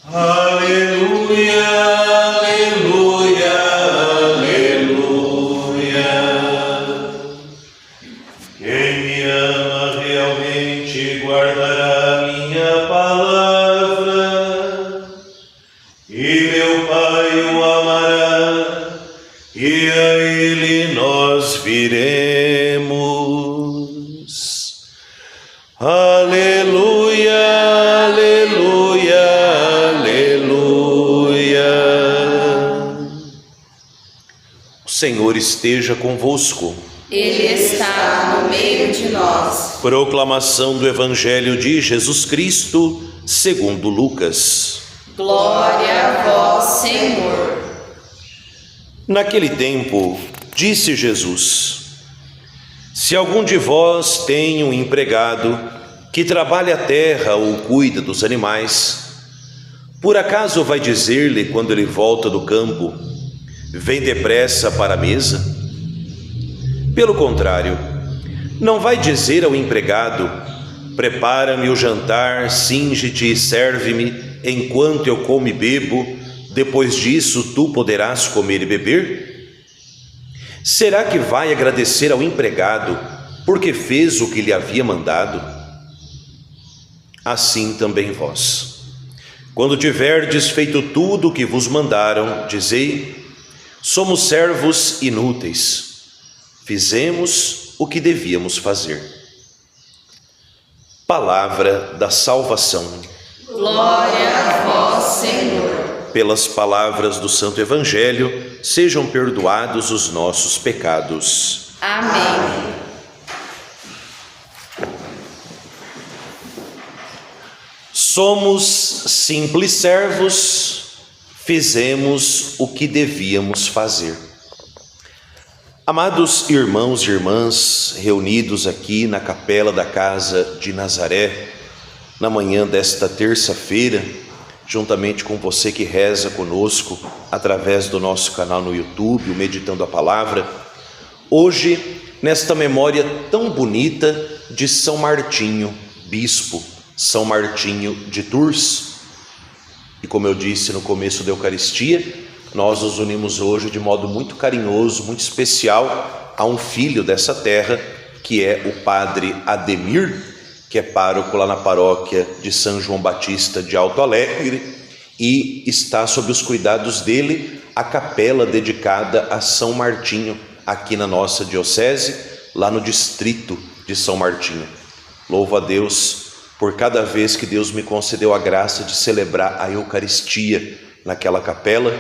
Aleluia, aleluia, aleluia. Quem me ama realmente guardará minha palavra, e meu Pai o amará, e a ele nós viremos. Aleluia, aleluia, aleluia. O Senhor esteja convosco. Ele está no meio de nós. Proclamação do Evangelho de Jesus Cristo, segundo Lucas. Glória a vós, Senhor. Naquele tempo, disse Jesus: se algum de vós tem um empregado que trabalha a terra ou cuida dos animais, por acaso vai dizer-lhe quando ele volta do campo: vem depressa para a mesa? Pelo contrário, não vai dizer ao empregado: prepara-me o jantar, cinge-te e serve-me, enquanto eu como e bebo, depois disso tu poderás comer e beber? Será que vai agradecer ao empregado porque fez o que lhe havia mandado? Assim também vós, quando tiverdes feito tudo o que vos mandaram, dizei: somos servos inúteis, fizemos o que devíamos fazer. Palavra da salvação. Glória a vós, Senhor. Pelas palavras do Santo Evangelho, sejam perdoados os nossos pecados. Amém. Somos simples servos, fizemos o que devíamos fazer. Amados irmãos e irmãs, reunidos aqui na capela da Casa de Nazaré, na manhã desta terça-feira, juntamente com você que reza conosco através do nosso canal no YouTube, o Meditando a Palavra, hoje, nesta memória tão bonita de São Martinho, bispo, São Martinho de Tours. E como eu disse no começo da Eucaristia, nós nos unimos hoje de modo muito carinhoso, muito especial a um filho dessa terra, que é o padre Ademir, que é pároco lá na paróquia de São João Batista de Alto Alegre, e está sob os cuidados dele a capela dedicada a São Martinho, aqui na nossa diocese, lá no distrito de São Martinho. Louvo a Deus por cada vez que Deus me concedeu a graça de celebrar a Eucaristia naquela capela,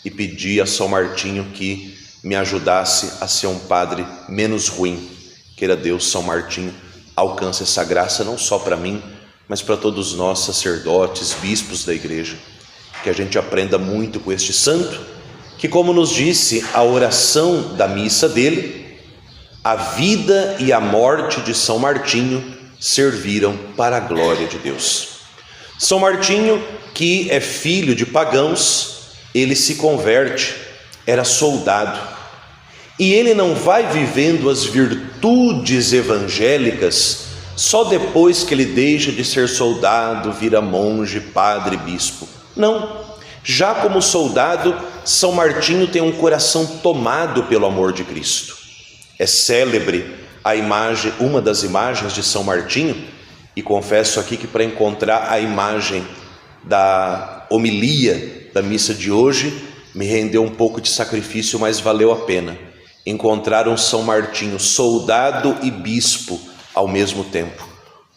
e pedi a São Martinho que me ajudasse a ser um padre menos ruim. Queira Deus, São Martinho alcance essa graça não só para mim, mas para todos nós, sacerdotes, bispos da igreja. Que a gente aprenda muito com este santo, que, como nos disse a oração da missa dele, a vida e a morte de São Martinho serviram para a glória de Deus. São Martinho, que é filho de pagãos, ele se converte, era soldado, e ele não vai vivendo as virtudes evangélicas só depois que ele deixa de ser soldado, vira monge, padre, bispo. Não, já como soldado, São Martinho tem um coração tomado pelo amor de Cristo. É célebre a imagem, uma das imagens de São Martinho, e confesso aqui que para encontrar a imagem da homilia da missa de hoje, me rendeu um pouco de sacrifício, mas valeu a pena. Encontraram São Martinho, soldado e bispo ao mesmo tempo,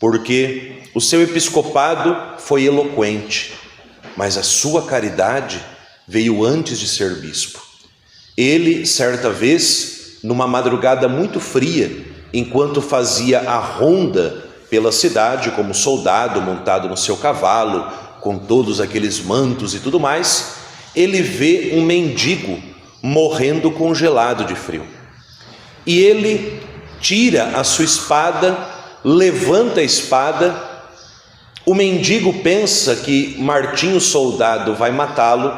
porque o seu episcopado foi eloquente, mas a sua caridade veio antes de ser bispo. Ele, certa vez, numa madrugada muito fria, enquanto fazia a ronda pela cidade como soldado montado no seu cavalo, com todos aqueles mantos e tudo mais, ele vê um mendigo morrendo congelado de frio. E ele tira a sua espada, levanta a espada. O mendigo pensa que Martinho soldado vai matá-lo,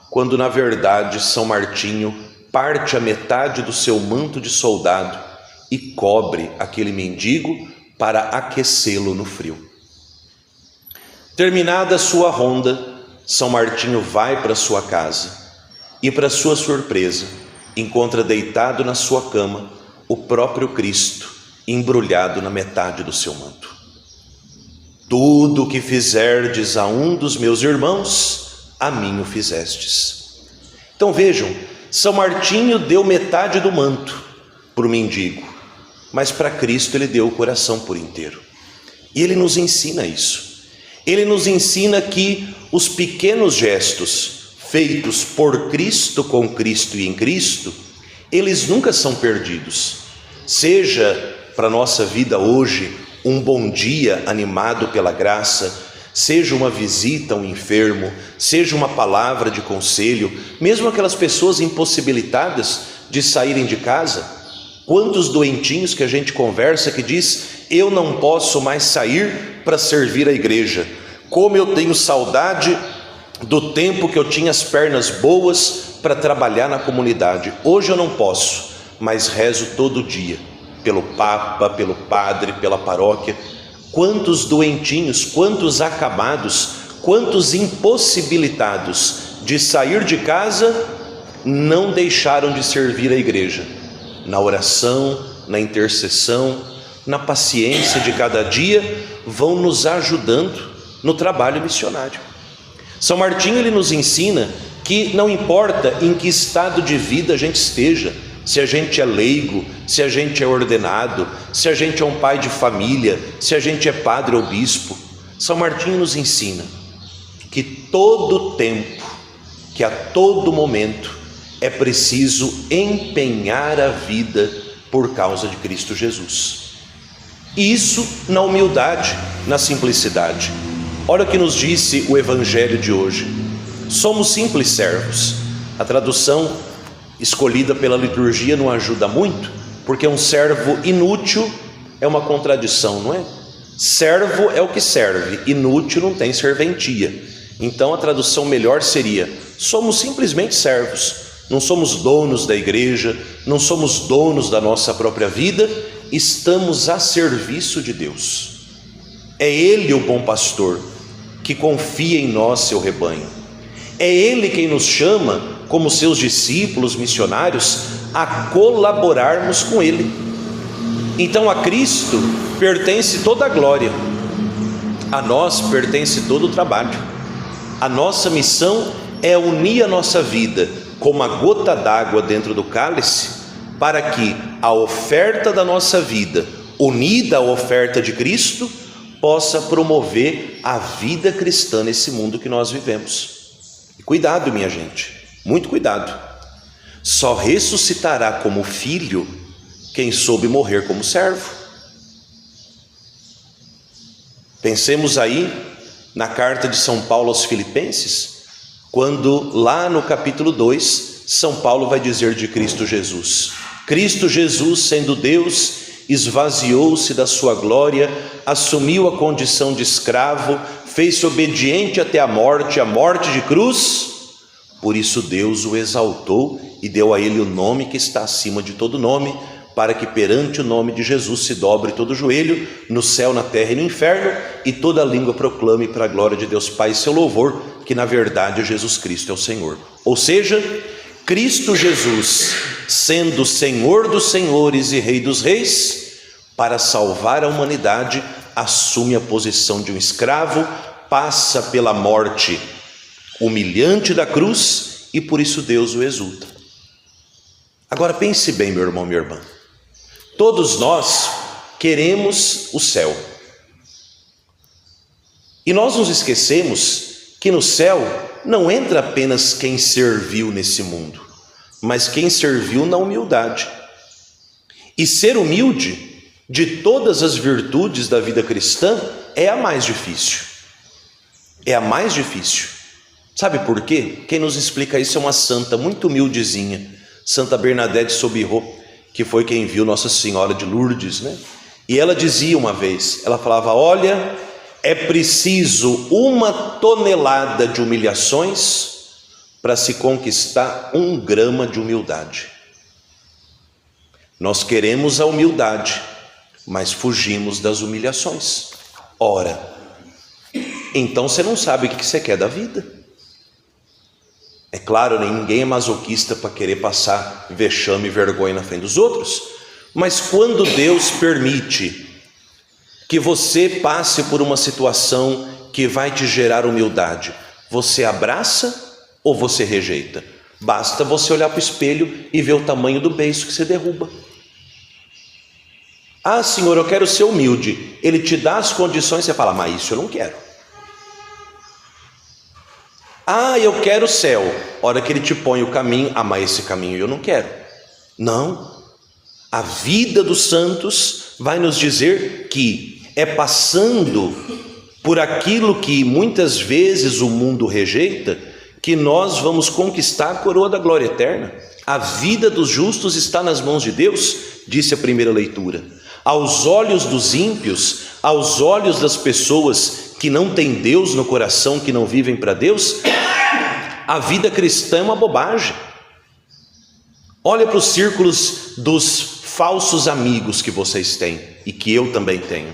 quando na verdade São Martinho parte a metade do seu manto de soldado e cobre aquele mendigo para aquecê-lo no frio. Terminada a sua ronda, São Martinho vai para sua casa e, para sua surpresa, encontra deitado na sua cama o próprio Cristo, embrulhado na metade do seu manto. Tudo o que fizerdes a um dos meus irmãos, a mim o fizestes. Então vejam, São Martinho deu metade do manto para o mendigo, mas para Cristo ele deu o coração por inteiro. E ele nos ensina isso. Ele nos ensina que os pequenos gestos feitos por Cristo, com Cristo e em Cristo, eles nunca são perdidos. Seja para a nossa vida hoje um bom dia animado pela graça, seja uma visita a um enfermo, seja uma palavra de conselho, mesmo aquelas pessoas impossibilitadas de saírem de casa. Quantos doentinhos que a gente conversa que diz: eu não posso mais sair para servir a igreja, como eu tenho saudade do tempo que eu tinha as pernas boas para trabalhar na comunidade. Hoje eu não posso, mas rezo todo dia pelo Papa, pelo Padre, pela paróquia. Quantos doentinhos, quantos acabados, quantos impossibilitados de sair de casa não deixaram de servir a igreja, na oração, na intercessão, na paciência de cada dia, vão nos ajudando no trabalho missionário. São Martinho ele nos ensina que não importa em que estado de vida a gente esteja, se a gente é leigo, se a gente é ordenado, se a gente é um pai de família, se a gente é padre ou bispo, São Martinho nos ensina que todo tempo, que a todo momento é preciso empenhar a vida por causa de Cristo Jesus. E isso na humildade, na simplicidade. Olha o que nos disse o Evangelho de hoje: somos simples servos. A tradução escolhida pela liturgia não ajuda muito, porque um servo inútil é uma contradição, não é? Servo é o que serve, inútil não tem serventia. Então a tradução melhor seria: somos simplesmente servos. Não somos donos da igreja, não somos donos da nossa própria vida, estamos a serviço de Deus. É Ele o bom pastor, que confia em nós, seu rebanho. É Ele quem nos chama, como seus discípulos missionários, a colaborarmos com Ele. Então a Cristo pertence toda a glória, a nós pertence todo o trabalho. A nossa missão é unir a nossa vida como a gota d'água dentro do cálice, para que a oferta da nossa vida, unida à oferta de Cristo, possa promover a vida cristã nesse mundo que nós vivemos. E cuidado, minha gente, muito cuidado. Só ressuscitará como filho quem soube morrer como servo. Pensemos aí na carta de São Paulo aos Filipenses, quando lá no capítulo 2, São Paulo vai dizer de Cristo Jesus: Cristo Jesus, sendo Deus, esvaziou-se da sua glória, assumiu a condição de escravo, fez-se obediente até a morte de cruz. Por isso Deus o exaltou e deu a ele o nome que está acima de todo nome, para que perante o nome de Jesus se dobre todo o joelho, no céu, na terra e no inferno, e toda língua proclame para a glória de Deus Pai seu louvor, que na verdade Jesus Cristo é o Senhor. Ou seja, Cristo Jesus, sendo Senhor dos senhores e Rei dos reis, para salvar a humanidade, assume a posição de um escravo, passa pela morte humilhante da cruz, e por isso Deus o exulta. Agora pense bem, meu irmão, minha irmã. Todos nós queremos o céu. E nós nos esquecemos que no céu não entra apenas quem serviu nesse mundo, mas quem serviu na humildade. E ser humilde, de todas as virtudes da vida cristã, é a mais difícil. É a mais difícil. Sabe por quê? Quem nos explica isso é uma santa muito humildezinha, Santa Bernadette Soubirous, que foi quem viu Nossa Senhora de Lourdes, né? E ela dizia uma vez, ela falava: olha, é preciso 1 tonelada de humilhações para se conquistar 1 grama de humildade. Nós queremos a humildade, mas fugimos das humilhações. Ora, então você não sabe o que você quer da vida. É claro, ninguém é masoquista para querer passar vexame e vergonha na frente dos outros, mas quando Deus permite que você passe por uma situação que vai te gerar humildade, você abraça ou você rejeita? Basta você olhar para o espelho e ver o tamanho do beiço que você derruba. Ah, Senhor, eu quero ser humilde. Ele te dá as condições, você fala, mas isso eu não quero. Ah, eu quero o céu. Hora que ele te põe o caminho, mas esse caminho eu não quero. Não. A vida dos santos vai nos dizer que é passando por aquilo que muitas vezes o mundo rejeita, que nós vamos conquistar a coroa da glória eterna. A vida dos justos está nas mãos de Deus, disse a primeira leitura. Aos olhos dos ímpios, aos olhos das pessoas que não têm Deus no coração, que não vivem para Deus, a vida cristã é uma bobagem. Olha para os círculos dos falsos amigos que vocês têm e que eu também tenho.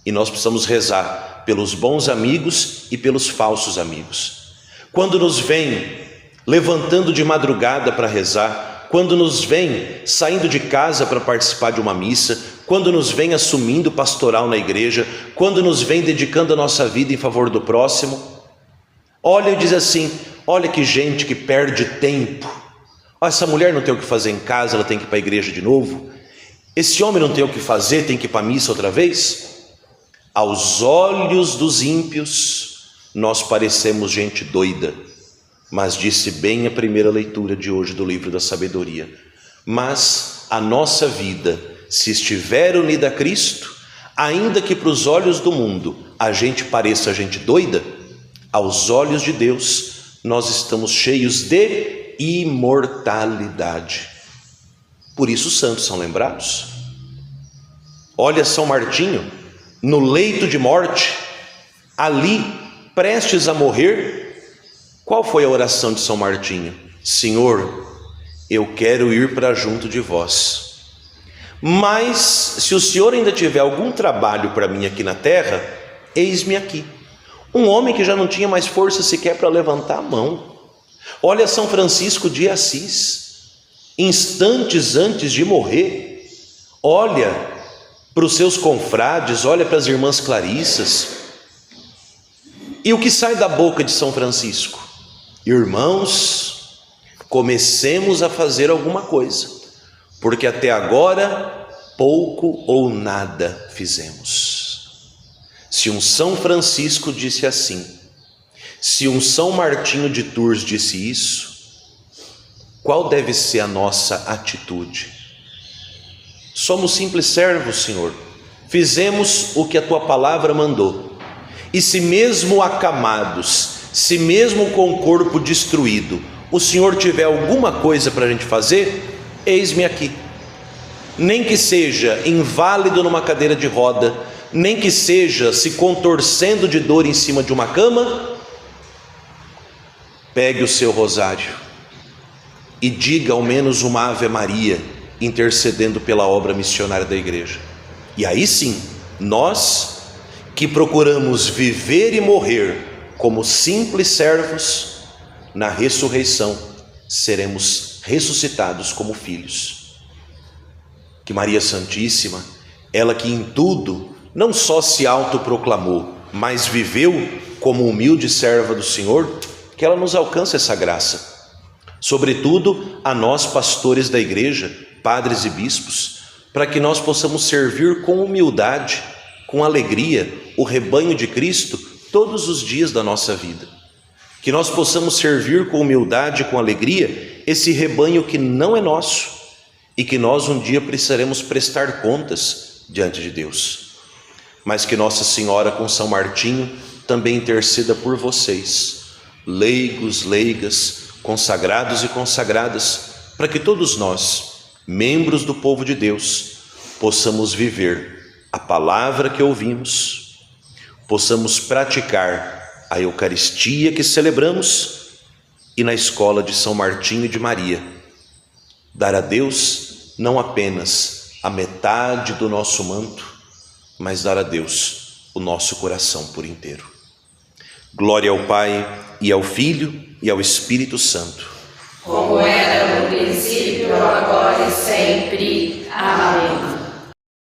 E nós precisamos rezar pelos bons amigos e pelos falsos amigos. Quando nos vem levantando de madrugada para rezar, quando nos vem saindo de casa para participar de uma missa, quando nos vem assumindo pastoral na igreja, quando nos vem dedicando a nossa vida em favor do próximo, olha e diz assim, olha que gente que perde tempo. Essa mulher não tem o que fazer em casa, ela tem que ir para a igreja de novo. Esse homem não tem o que fazer, tem que ir para a missa outra vez. Aos olhos dos ímpios, nós parecemos gente doida. Mas disse bem a primeira leitura de hoje do livro da sabedoria. Mas a nossa vida, se estiver unida a Cristo, ainda que para os olhos do mundo a gente pareça gente doida, aos olhos de Deus nós estamos cheios de imortalidade. Por isso os santos são lembrados. Olha São Martinho, no leito de morte, ali prestes a morrer, qual foi a oração de São Martinho? Senhor, eu quero ir para junto de vós, mas se o Senhor ainda tiver algum trabalho para mim aqui na terra, eis-me aqui. Um homem que já não tinha mais força sequer para levantar a mão. Olha São Francisco de Assis, instantes antes de morrer, olha para os seus confrades, olha para as irmãs Clarissas, e o que sai da boca de São Francisco? Irmãos, comecemos a fazer alguma coisa, porque até agora pouco ou nada fizemos. Se um São Francisco disse assim, se um São Martinho de Tours disse isso, qual deve ser a nossa atitude? Somos simples servos, Senhor, fizemos o que a Tua palavra mandou, e se mesmo acamados, se mesmo com o corpo destruído, o Senhor tiver alguma coisa para a gente fazer, eis-me aqui. Nem que seja inválido numa cadeira de roda, nem que seja se contorcendo de dor em cima de uma cama, pegue o seu rosário e diga ao menos uma Ave Maria, intercedendo pela obra missionária da igreja. E aí sim, nós que procuramos viver e morrer como simples servos, na ressurreição seremos ressuscitados como filhos. Que Maria Santíssima, ela que em tudo não só se autoproclamou, mas viveu como humilde serva do Senhor, que ela nos alcance essa graça. Sobretudo a nós pastores da igreja, padres e bispos, para que nós possamos servir com humildade, com alegria, o rebanho de Cristo todos os dias da nossa vida. Que nós possamos servir com humildade, com alegria, esse rebanho que não é nosso e que nós um dia precisaremos prestar contas diante de Deus. Mas que Nossa Senhora com São Martinho também interceda por vocês, leigos, leigas, consagrados e consagradas, para que todos nós, membros do povo de Deus, possamos viver a palavra que ouvimos, possamos praticar a Eucaristia que celebramos e na escola de São Martinho e de Maria, dar a Deus não apenas a metade do nosso manto, mas dar a Deus o nosso coração por inteiro. Glória ao Pai e ao Filho e ao Espírito Santo. Como era no princípio, agora e sempre. Amém.